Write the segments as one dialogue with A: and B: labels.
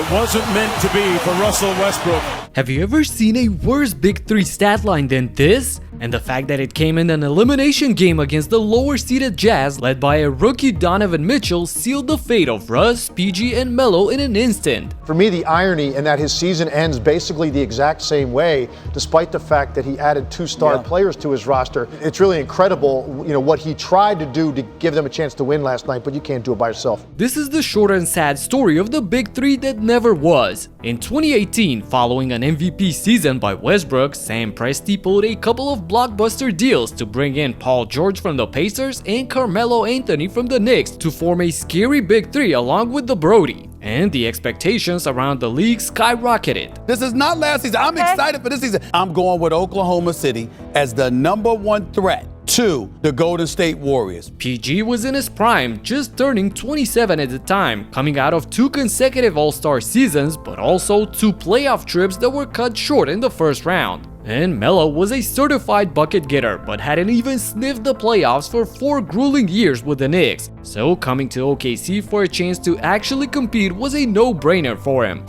A: It wasn't meant to be for Russell Westbrook.
B: Have you ever seen a worse Big 3 stat line than this? And the fact that it came in an elimination game against the lower-seeded Jazz led by a rookie Donovan Mitchell sealed the fate of Russ, PG, and Melo in an instant.
C: For me, the irony in that his season ends basically the exact same way, despite the fact that he added two star players to his roster. It's really incredible, what he tried to do to give them a chance to win last night, but you can't do it by yourself.
B: This is the short and sad story of the Big 3 that never was. In 2018, following an MVP season by Westbrook, Sam Presti pulled a couple of blockbuster deals to bring in Paul George from the Pacers and Carmelo Anthony from the Knicks to form a scary Big 3 along with the Brodie. And the expectations around the league skyrocketed.
D: This is not last season. I'm excited for this season. I'm going with Oklahoma City as the #1 threat to the Golden State Warriors.
B: PG was in his prime, just turning 27 at the time, coming out of 2 consecutive All-Star seasons, but also 2 playoff trips that were cut short in the first round. And Melo was a certified bucket getter, but hadn't even sniffed the playoffs for 4 grueling years with the Knicks. So coming to OKC for a chance to actually compete was a no-brainer for him.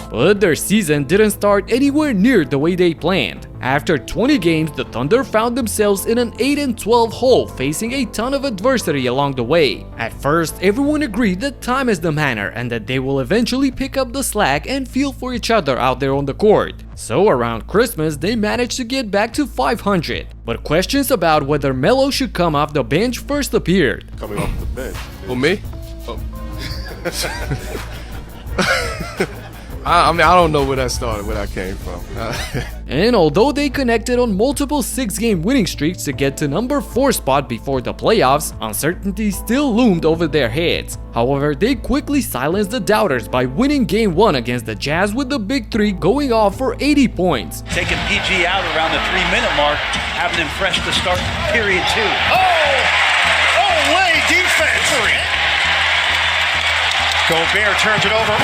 B: But their season didn't start anywhere near the way they planned. After 20 games, the Thunder found themselves in an 8-12 hole, facing a ton of adversity along the way. At first, everyone agreed that time is the manner and that they will eventually pick up the slack and feel for each other out there on the court. So around Christmas, they managed to get back to 500. But questions about whether Melo should come off the bench first appeared.
E: Coming off the bench?
F: Who, me? Oh. I don't know where that started, where that came from.
B: And although they connected on multiple 6-game winning streaks to get to number 4 spot before the playoffs, uncertainty still loomed over their heads. However, they quickly silenced the doubters by winning Game 1 against the Jazz with the Big 3 going off for 80 points.
G: Taking PG out around the 3-minute mark, having him fresh to start period 2. Way defense! Gobert turns it over.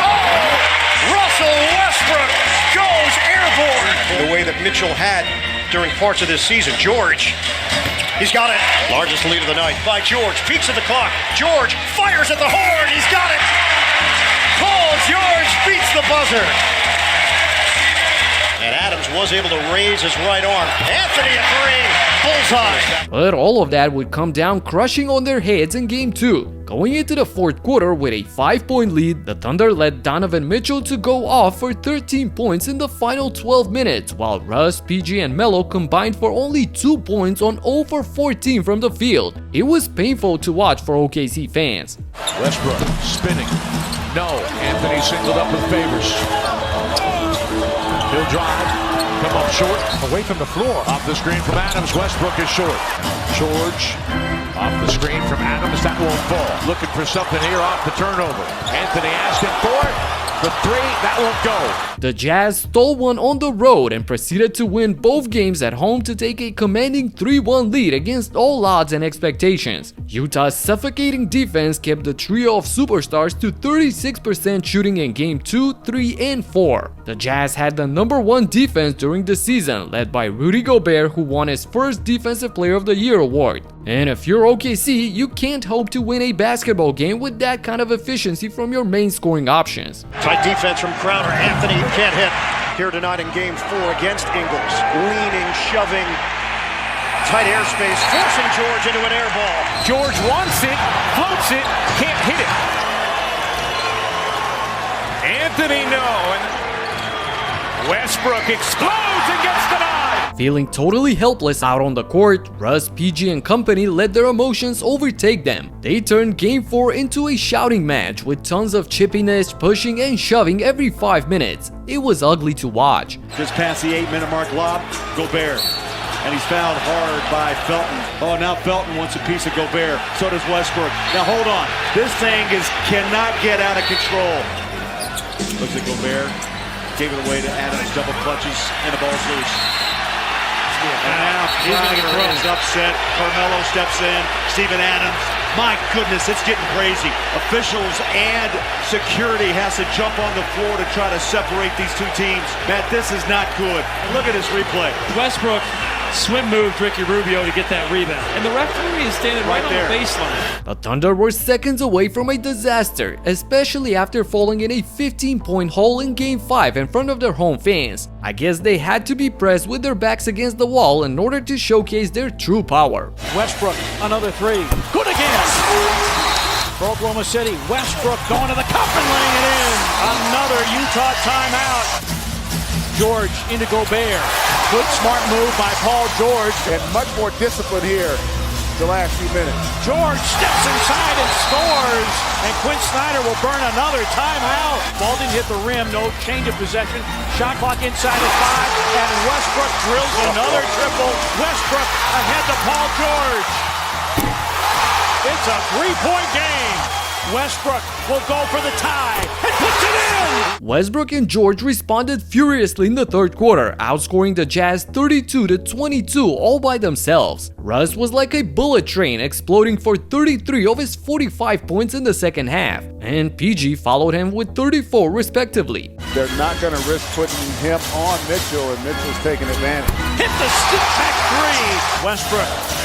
G: Russell Westbrook goes airborne.
H: The way that Mitchell had during parts of this season. George, he's got it. Largest lead of the night by George. Peeks at the clock. George fires at the horn. He's got it. Paul George beats the buzzer. And Adams was able to raise his right arm. Anthony a 3. Bullseye.
B: But all of that would come down crushing on their heads in Game 2. Going into the 4th quarter with a 5-point lead, the Thunder led Donovan Mitchell to go off for 13 points in the final 12 minutes, while Russ, PG, and Melo combined for only 2 points on 0 for 14 from the field. It was painful to watch for OKC fans.
I: Westbrook spinning. No. Anthony singled up with Favors. He'll drive. Come up short. Away from the floor. Off the screen from Adams. Westbrook is short. George. Off the screen from Adams, that won't fall. Looking for something here off the turnover. Anthony asking for it. The 3, that won't go.
B: The Jazz stole one on the road and proceeded to win both games at home to take a commanding 3-1 lead against all odds and expectations. Utah's suffocating defense kept the trio of superstars to 36% shooting in Game 2, 3, and 4. The Jazz had the #1 defense during the season, led by Rudy Gobert, who won his first Defensive Player of the Year award. And if you're OKC, you can't hope to win a basketball game with that kind of efficiency from your main scoring options.
H: Tight defense from Crowder. Anthony can't hit here tonight in Game 4 against Ingles. Leaning, shoving, tight airspace, forcing George into an air ball.
I: George wants it, floats it, can't hit it. Anthony, no. And Westbrook explodes and gets denied.
B: Feeling totally helpless out on the court, Russ, PG, and company let their emotions overtake them. They turned Game 4 into a shouting match with tons of chippiness, pushing, and shoving every 5 minutes. It was ugly to watch.
J: Just past the 8-minute mark, lob, Gobert. And he's fouled hard by Felton. Oh, now Felton wants a piece of Gobert. So does Westbrook. Now hold on. This thing cannot get out of control. Looks at Gobert. Gave it away to Adams. Double clutches, and the ball's loose. And now Crowder is upset. Carmelo steps in. Steven Adams. My goodness, it's getting crazy. Officials and security has to jump on the floor to try to separate these two teams. Matt, this is not good. Look at this replay.
G: Westbrook swim moved Ricky Rubio to get that rebound. And the referee is standing right on the baseline.
B: The Thunder were seconds away from a disaster, especially after falling in a 15-point hole in Game 5 in front of their home fans. I guess they had to be pressed with their backs against the wall in order to showcase their true power.
J: Westbrook, another three. Good again. For Oklahoma City, Westbrook going to the cup and laying it in. Another Utah timeout. George into Gobert. Good smart move by Paul George.
A: And much more discipline here the last few minutes.
J: George steps inside and scores. And Quinn Snyder will burn another timeout. Ball didn't hit the rim. No change of possession. Shot clock inside of 5. And Westbrook drills another triple. Westbrook ahead to Paul George. It's a three-point game. Westbrook will go for the tie and puts it in!
B: Westbrook and George responded furiously in the third quarter, outscoring the Jazz 32-22 all by themselves. Russ was like a bullet train, exploding for 33 of his 45 points in the second half, and PG followed him with 34 respectively.
A: They're not going to risk putting him on Mitchell, and Mitchell's taking advantage.
J: Hit the step back three! Westbrook.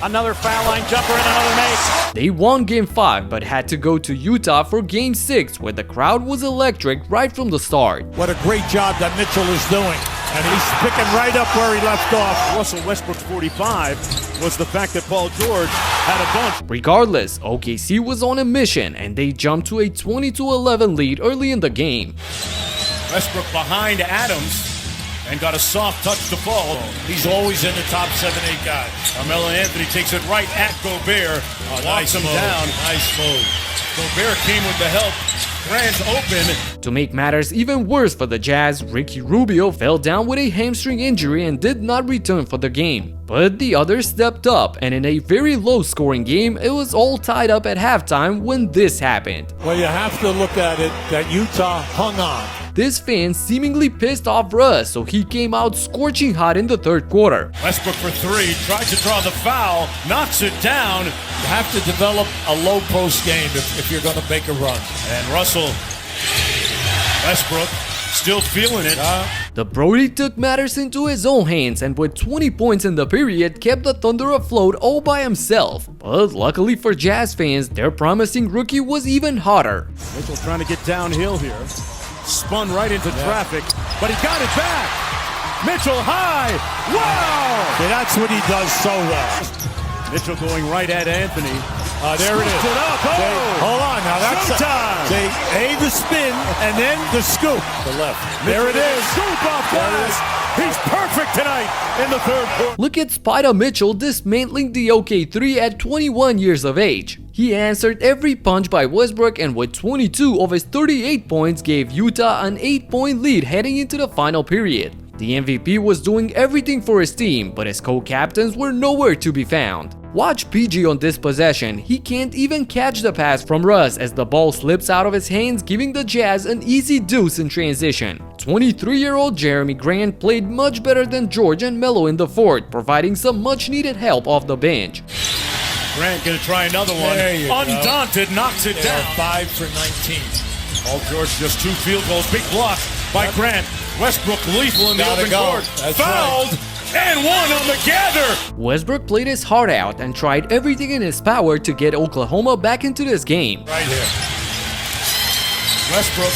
J: Another foul line jumper and another make.
B: They won Game 5 but had to go to Utah for Game 6 where the crowd was electric right from the start.
I: What a great job that Mitchell is doing. And he's picking right up where he left off.
A: Russell Westbrook's 45 was the fact that Paul George had a bunch.
B: Regardless, OKC was on a mission and they jumped to a 20-11 lead early in the game.
A: Westbrook behind Adams and got a soft touch to fall. He's always in the top 7-8 guys. Carmelo Anthony takes it right at Gobert. Walks him down. Nice move. Gobert came with the help. Grant's open.
B: To make matters even worse for the Jazz, Ricky Rubio fell down with a hamstring injury and did not return for the game. But the others stepped up, and in a very low-scoring game, it was all tied up at halftime when this happened.
I: Well, you have to look at it that Utah hung on.
B: This fan seemingly pissed off Russ, so he came out scorching hot in the third quarter.
A: Westbrook for three, tries to draw the foul, knocks it down. You have to develop a low post game if you're going to make a run. And Russell Westbrook still feeling it.
B: The Brodie took matters into his own hands and with 20 points in the period kept the Thunder afloat all by himself. But luckily for Jazz fans, their promising rookie was even hotter.
A: Mitchell trying to get downhill here. Spun right into traffic, but he got it back. Mitchell high. Wow!
I: Yeah, that's what he does so well.
A: Mitchell going right at Anthony.
I: There it is.
A: It up.
I: Hold on, now that's
A: showtime.
I: the spin and then the scoop.
A: The left.
I: There it is.
A: Scoop off glass. He's perfect tonight in the third quarter.
B: Look at Spider Mitchell dismantling the OK3 at 21 years of age. He answered every punch by Westbrook and with 22 of his 38 points gave Utah an 8-point lead heading into the final period. The MVP was doing everything for his team, but his co-captains were nowhere to be found. Watch PG on this possession, he can't even catch the pass from Russ as the ball slips out of his hands, giving the Jazz an easy deuce in transition. 23-year-old Jeremy Grant played much better than George and Melo in the fourth, providing some much-needed help off the bench.
A: Grant gonna try another one. Undaunted, knocks it down.
I: 5 for 19.
A: Paul George just 2 field goals. Big block by Grant. Westbrook lethal in the open court. Fouled and one on the gather.
B: Westbrook played his heart out and tried everything in his power to get Oklahoma back into this game.
A: Right here. Westbrook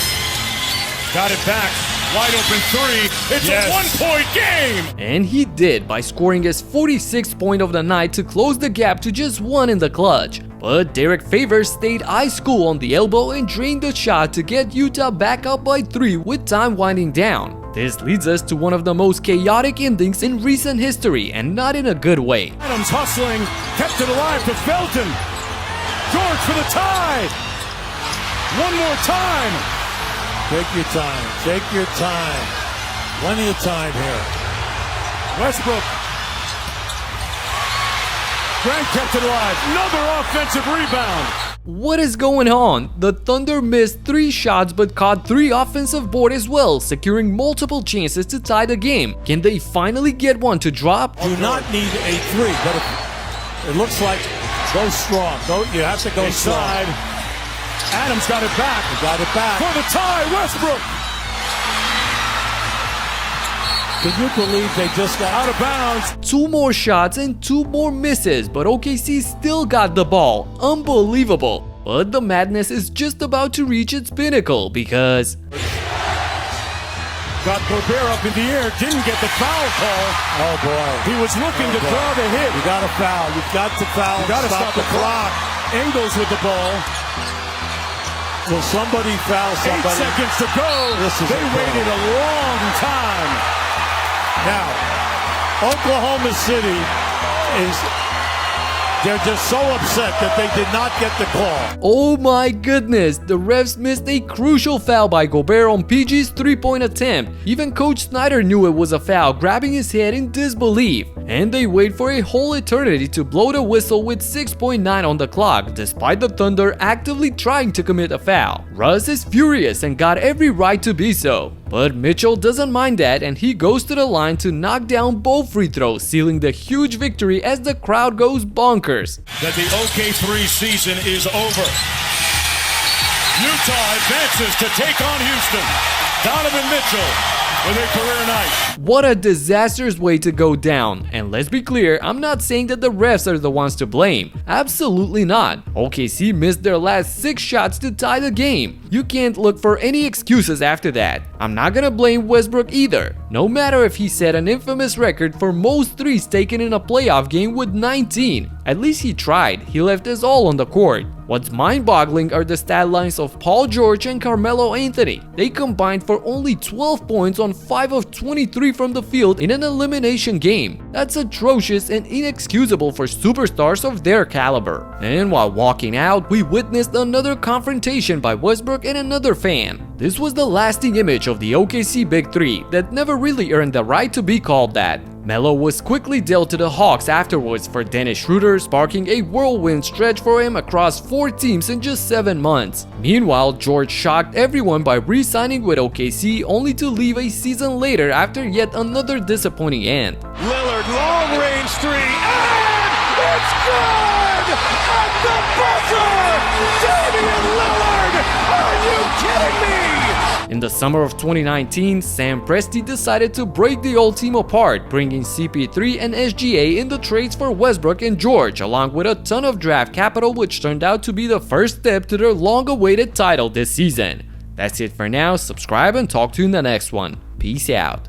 A: got it back. Wide open three. It's a 1-point game.
B: And he did by scoring his 46th point of the night to close the gap to just 1 in the clutch. But Derek Favors stayed ice cool on the elbow and drained the shot to get Utah back up by 3 with time winding down. This leads us to one of the most chaotic endings in recent history, and not in a good way.
A: Adams hustling, kept it alive to Felton. George for the tie. One more time.
I: Take your time. Take your time. Plenty of time here.
A: Westbrook. Grant kept it alive. Another offensive rebound.
B: What is going on? The Thunder missed 3 shots but caught 3 offensive boards as well, securing multiple chances to tie the game. Can they finally get one to drop?
A: Do not need a 3, but it looks like go strong. You have to go inside. Adams got it back. He got it back for the tie. Westbrook. Can you believe they just got out of bounds?
B: 2 more shots and 2 more misses, but OKC still got the ball. Unbelievable. But the madness is just about to reach its pinnacle because
A: got Gobert up in the air, didn't get the foul call. Oh boy. He was looking to draw the hit. You got to foul. You've got to foul. You got to stop the clock. Ingles with the ball. Will somebody foul somebody? 8 seconds to go. They waited a long time. Now, Oklahoma City they're just so upset that they did not get the call.
B: Oh my goodness, the refs missed a crucial foul by Gobert on PG's 3-point attempt. Even Coach Snyder knew it was a foul, grabbing his head in disbelief. And they wait for a whole eternity to blow the whistle with 6.9 on the clock, despite the Thunder actively trying to commit a foul. Russ is furious and got every right to be so. But Mitchell doesn't mind that, and he goes to the line to knock down both free throws, sealing the huge victory as the crowd goes bonkers.
A: That the OK3 season is over. Utah advances to take on Houston. Donovan Mitchell with a career night.
B: What a disastrous way to go down. And let's be clear, I'm not saying that the refs are the ones to blame. Absolutely not. OKC missed their last 6 shots to tie the game. You can't look for any excuses after that. I'm not gonna blame Westbrook either. No matter if he set an infamous record for most threes taken in a playoff game with 19. At least he tried. He left his all on the court. What's mind-boggling are the stat lines of Paul George and Carmelo Anthony. They combined for only 12 points on 5 of 23 from the field in an elimination game. That's atrocious and inexcusable for superstars of their caliber. And while walking out, we witnessed another confrontation by Westbrook and another fan. This was the lasting image of the OKC Big Three that never really earned the right to be called that. Melo was quickly dealt to the Hawks afterwards for Dennis Schroeder, sparking a whirlwind stretch for him across 4 teams in just 7 months. Meanwhile, George shocked everyone by re-signing with OKC only to leave a season later after yet another disappointing end.
A: Lillard, long-range 3, and it's good! At the buzzer! Damian Lillard! Are you kidding me?
B: In the summer of 2019, Sam Presti decided to break the old team apart, bringing CP3 and SGA in the trades for Westbrook and George, along with a ton of draft capital, which turned out to be the first step to their long-awaited title this season. That's it for now. Subscribe and talk to you in the next one. Peace out.